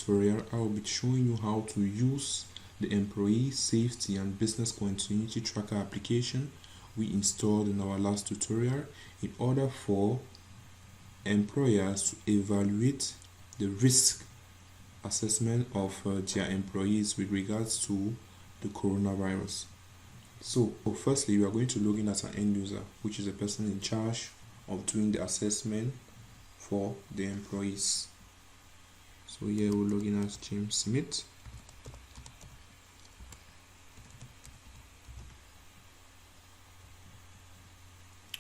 tutorial, I will be showing you how to use the employee safety and business continuity tracker application we installed in our last tutorial in order for employers to evaluate the risk assessment of their employees with regards to the coronavirus. So firstly, we are going to log in as an end user, which is a person in charge of doing the assessment for the employees. So here we'll log in as James Smith.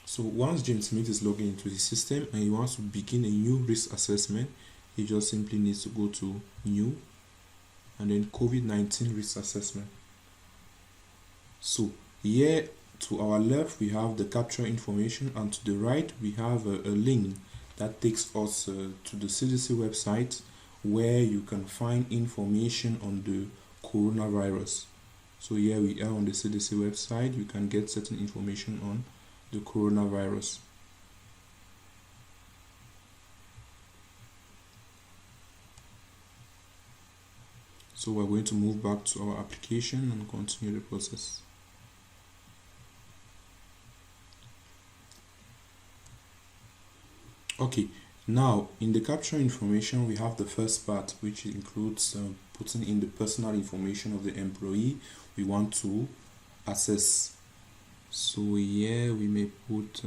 So once James Smith is logging into the system and he wants to begin a new risk assessment, he just simply needs to go to New and then COVID-19 risk assessment. So here to our left we have the capture information, and to the right we have a link that takes us to the CDC website where you can find information on the coronavirus. So here we are on the CDC website. You can get certain information on the coronavirus. So we're going to move back to our application and continue the process. Okay, now in the capture information we have the first part, which includes putting in the personal information of the employee we want to assess. So here we may put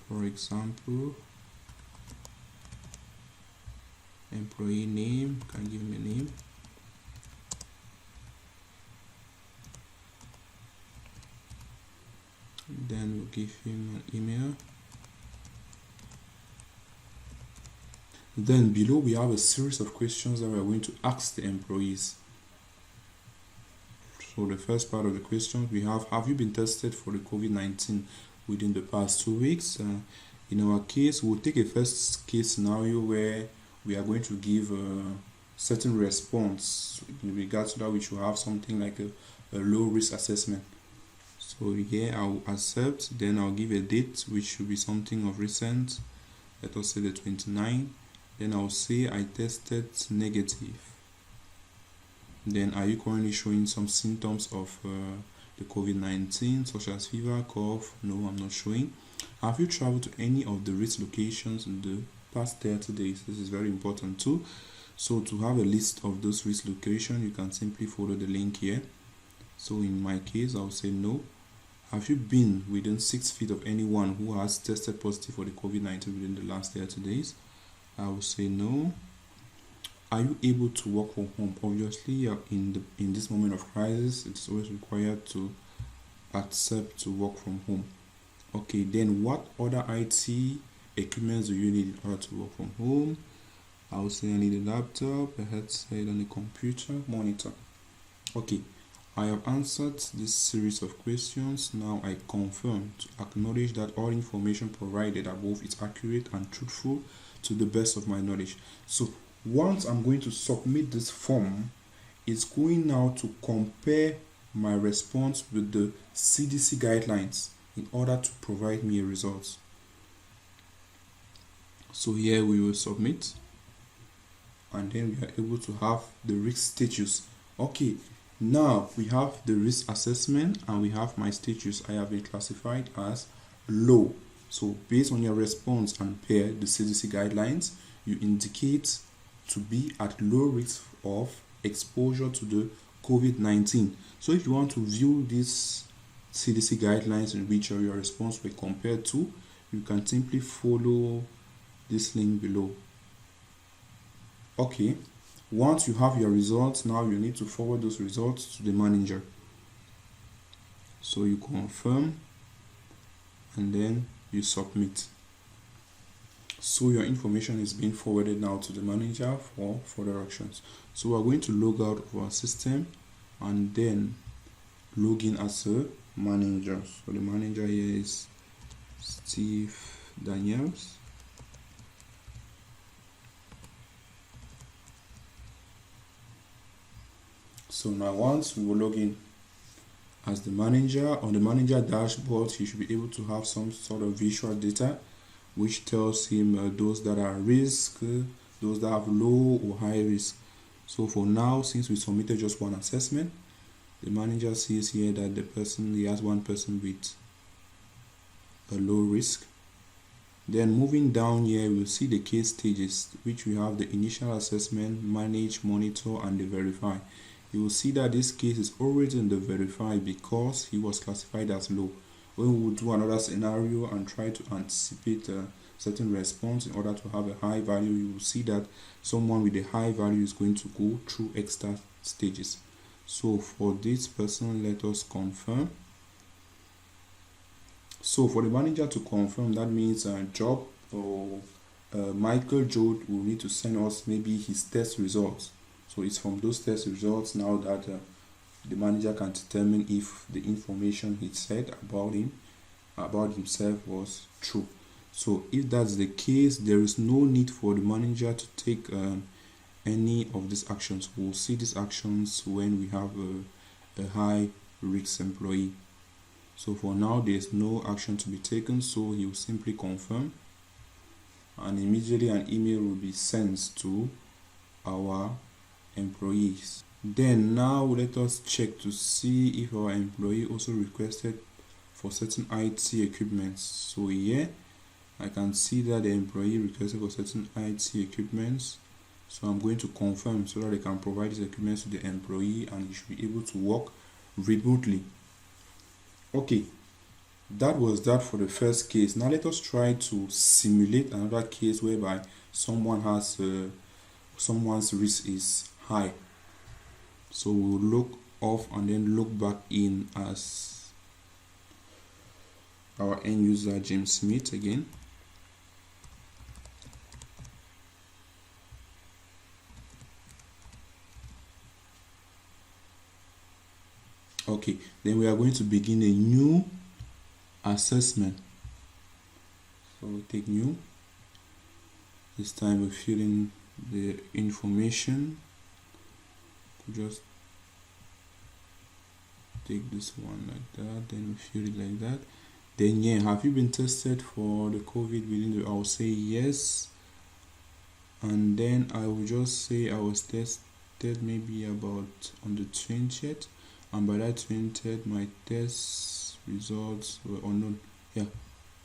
for example employee name, can give him a name, then we'll give him an email. Then below we have a series of questions that we are going to ask the employees. So the first part of the question we have you been tested for the COVID-19 within the past 2 weeks? In our case, we'll take a first case scenario where we are going to give a certain response in regards to that, which will have something like a low risk assessment. So here I'll accept, then I'll give a date which should be something of recent, let us say the 29th. Then I'll say I tested negative. Then are you currently showing some symptoms of the COVID-19 such as fever, cough? No, I'm not showing. Have you traveled to any of the risk locations in the past 30 days? This is very important too. So to have a list of those risk locations, you can simply follow the link here. So in my case, I'll say no. Have you been within 6 feet of anyone who has tested positive for the COVID-19 within the last 30 days? I will say no. Are you able to work from home? Obviously, in this moment of crisis, it's always required to accept to work from home. Okay, then what other IT equipment do you need in order to work from home? I will say I need a laptop, a headset, and a computer monitor. Okay, I have answered this series of questions. Now I confirm to acknowledge that all information provided above is accurate and truthful to the best of my knowledge. So once I'm going to submit this form, it's going now to compare my response with the CDC guidelines in order to provide me a result. So here we will submit, and then we are able to have the risk status. Okay, now we have the risk assessment and we have my status. I have been classified as low. So based on your response and per the CDC guidelines, you indicate to be at low risk of exposure to the COVID-19. So if you want to view these CDC guidelines in which your response were compared to, you can simply follow this link below. Okay, once you have your results, now you need to forward those results to the manager. So you confirm and then you submit. So your information is being forwarded now to the manager for further actions. So we're going to log out of our system and then log in as a manager. So the manager here is Steve Daniels. So now once we will log in as the manager, on the manager dashboard, he should be able to have some sort of visual data which tells him those that are at risk, those that have low or high risk. So for now, since we submitted just one assessment, the manager sees here that he has one person with a low risk. Then moving down here, we'll see the case stages, which we have the initial assessment, manage, monitor, and the verify. You will see that this case is already in the verify because he was classified as low. When we will do another scenario and try to anticipate a certain response in order to have a high value, you will see that someone with a high value is going to go through extra stages. So for this person, let us confirm. So for the manager to confirm, that means Job or Michael Joe will need to send us maybe his test results. So it's from those test results now that the manager can determine if the information he said about himself was true. So if that's the case, there is no need for the manager to take any of these actions. We'll see these actions when we have a high risk employee. So for now, there's no action to be taken, so he will simply confirm, and immediately an email will be sent to our employees. Then now let us check to see if our employee also requested for certain IT equipment. So here I can see that the employee requested for certain IT equipment. So I'm going to confirm so that they can provide this equipment to the employee and he should be able to work remotely. Okay, that was that for the first case. Now let us try to simulate another case whereby someone's risk is high. So we'll look off and then look back in as our end user James Smith again. Okay, then we are going to begin a new assessment. So we'll take new. This time we fill in the information. Just take this one like that, then we fill it like that. Then yeah, have you been tested for the COVID within the, I'll say yes, and then I will just say I was tested maybe about on the 20th, and by that 20th my test results were unknown. Yeah,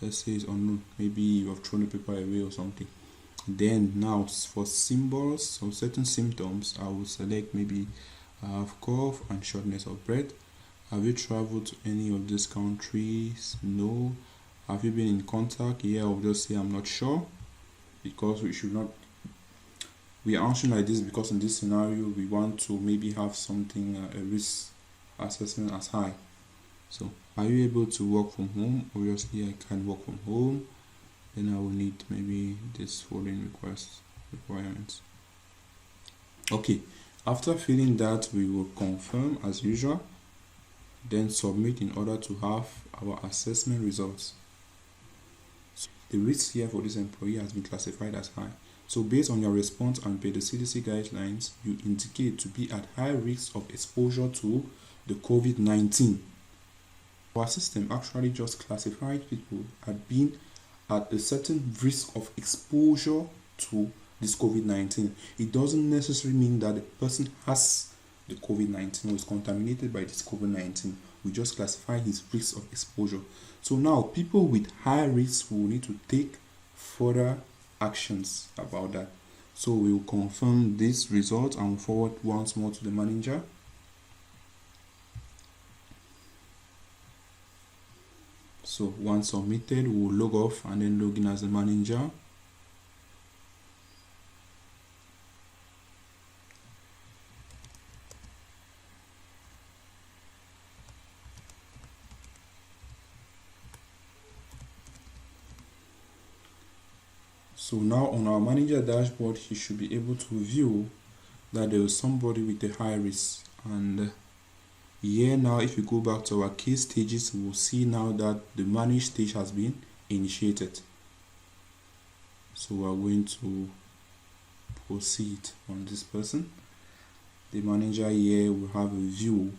let's say it's unknown, maybe you have thrown the paper away or something. Then now for symbols or certain symptoms, I will select maybe I have cough and shortness of breath. Have you traveled to any of these countries? No. Have you been in contact? Yeah, I'll just say I'm not sure, because we are answering like this because in this scenario we want to maybe have something a risk assessment as high. So are you able to work from home? Obviously I can work from home. Then I will need maybe this following requirements. Okay, after filling that, we will confirm as usual, then submit in order to have our assessment results. So the risk here for this employee has been classified as high. So based on your response and per the CDC guidelines, you indicate to be at high risk of exposure to the COVID-19. Our system actually just classified people as being at a certain risk of exposure to this COVID-19. It doesn't necessarily mean that the person has the COVID-19 or is contaminated by this COVID-19. We just classify his risk of exposure. So now people with high risk will need to take further actions about that. So we will confirm this result and forward once more to the manager. So once submitted, we will log off and then log in as a manager. So now on our manager dashboard, he should be able to view that there is somebody with a high risk. And here now, if you go back to our case stages, we will see now that the manage stage has been initiated. So we are going to proceed on this person. The manager here will have a view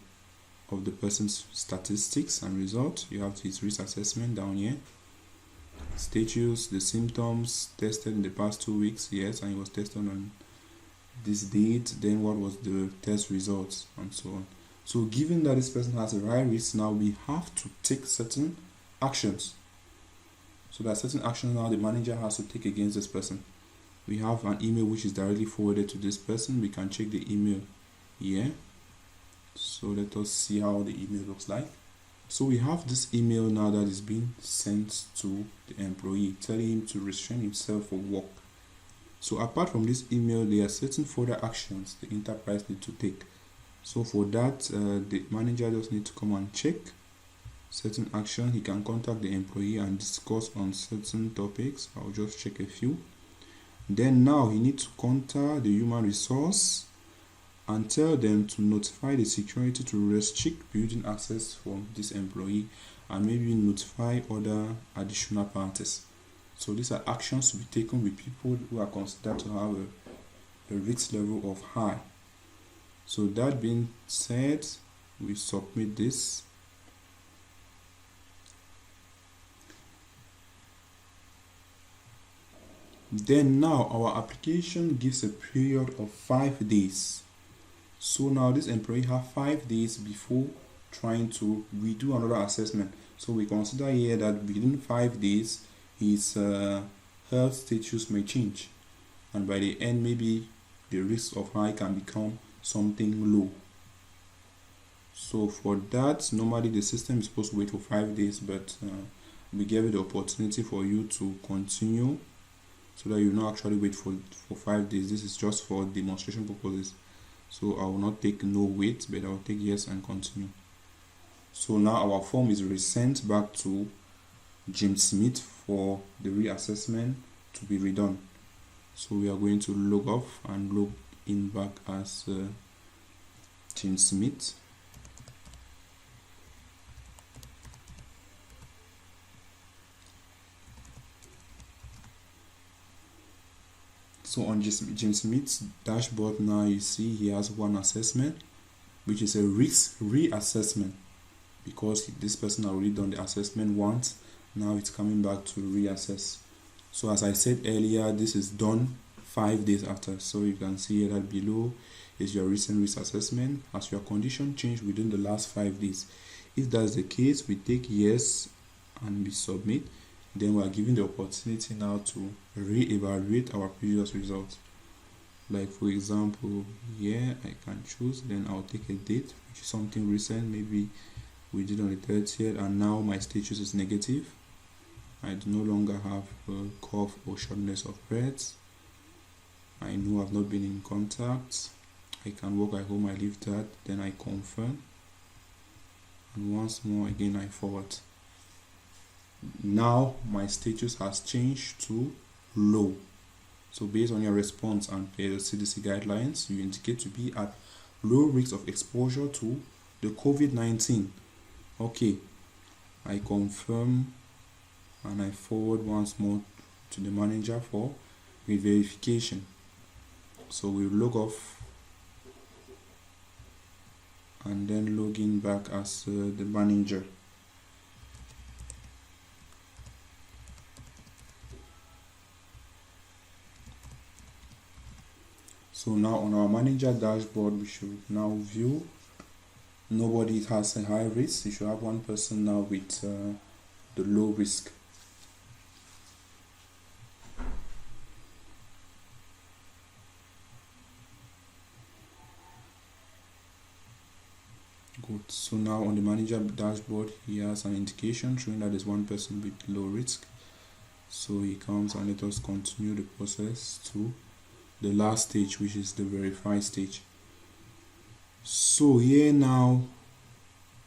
of the person's statistics and results. You have his risk assessment down here. status, the symptoms tested in the past 2 weeks, yes, and he was tested on this date, then what was the test results, and so on. So given that this person has a high risk, now we have to take certain actions. So there are certain actions now the manager has to take against this person. We have an email which is directly forwarded to this person. We can check the email here. So let us see how the email looks like. So we have this email now that is being sent to the employee telling him to restrain himself from work. So apart from this email, there are certain further actions the enterprise need to take. So for that, the manager just need to come and check certain action. He can contact the employee and discuss on certain topics. I'll just check a few. Then now he needs to contact the human resource and tell them to notify the security to restrict building access from this employee and maybe notify other additional parties. So these are actions to be taken with people who are considered to have a risk level of high. So that being said, we submit this. Then now our application gives a period of 5 days. So now this employee have 5 days before trying to redo another assessment. So we consider here that within 5 days his health status may change, and by the end maybe the risk of high can become something low. So for that, normally the system is supposed to wait for 5 days, but we gave it the opportunity for you to continue so that you not actually wait for 5 days. This is just for demonstration purposes. So I will not take no wait, but I will take yes and continue. So now our form is resent back to James Smith for the reassessment to be redone. So we are going to log off and log in back as James Smith. So on James Smith's dashboard now, you see he has one assessment, which is a risk reassessment, because this person already done the assessment once. Now it's coming back to reassess. So as I said earlier, this is done 5 days after. So you can see here that below is your recent risk assessment. Has your condition changed within the last 5 days? If that's the case, we take yes and we submit. Then we are given the opportunity now to re-evaluate our previous results. Like for example, here I can choose, then I'll take a date, which is something recent, maybe we did on the 30th, and now my status is negative. I do no longer have a cough or shortness of breath. I know I've not been in contact. I can work at home, I leave that, then I confirm. And once more again I forward. Now my status has changed to low. So based on your response and the CDC guidelines, you indicate to be at low risk of exposure to the COVID-19. Okay, I confirm and I forward once more to the manager for verification. So we log off and then log in back as the manager. So now on our manager dashboard, we should now view nobody has a high risk. You should have one person now with the low risk. Good. So now on the manager dashboard, he has an indication showing that there's one person with low risk. So he comes and let us continue the process to the last stage, which is the verify stage. So here now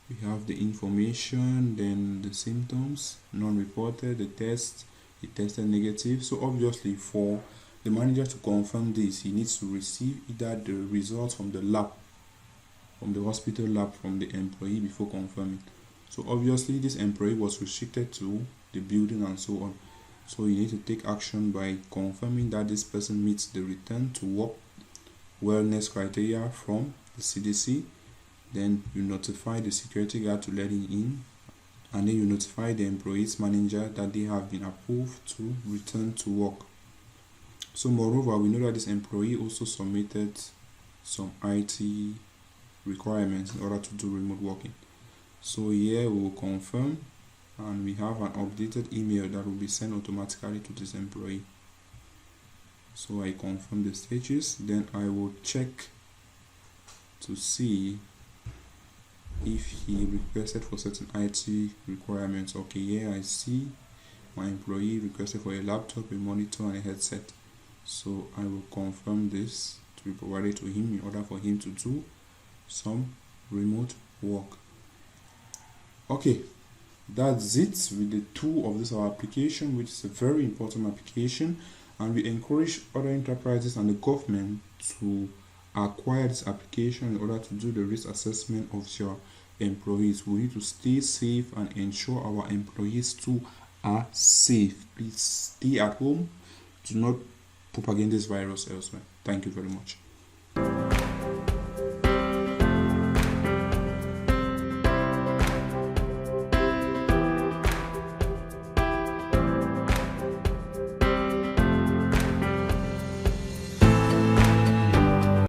we have the information, then the symptoms, non-reported, the test, he tested negative. So obviously for the manager to confirm this, he needs to receive either the results from the lab, from the hospital lab, from the employee before confirming. So obviously this employee was restricted to the building and so on. So you need to take action by confirming that this person meets the return to work wellness criteria from the CDC. Then you notify the security guard to let him in and then you notify the employee's manager that they have been approved to return to work. So moreover, we know that this employee also submitted some IT requirements in order to do remote working. So here we will confirm, and we have an updated email that will be sent automatically to this employee. So I confirm the status, then I will check to see if he requested for certain IT requirements. Okay, here I see my employee requested for a laptop, a monitor, and a headset. So I will confirm this to be provided to him in order for him to do some remote work. Okay, that's it with the two of this our application, which is a very important application, and we encourage other enterprises and the government to acquire this application in order to do the risk assessment of your employees. We need to stay safe and ensure our employees too are safe. Please stay at home. Do not propagate this virus elsewhere. Thank you very much.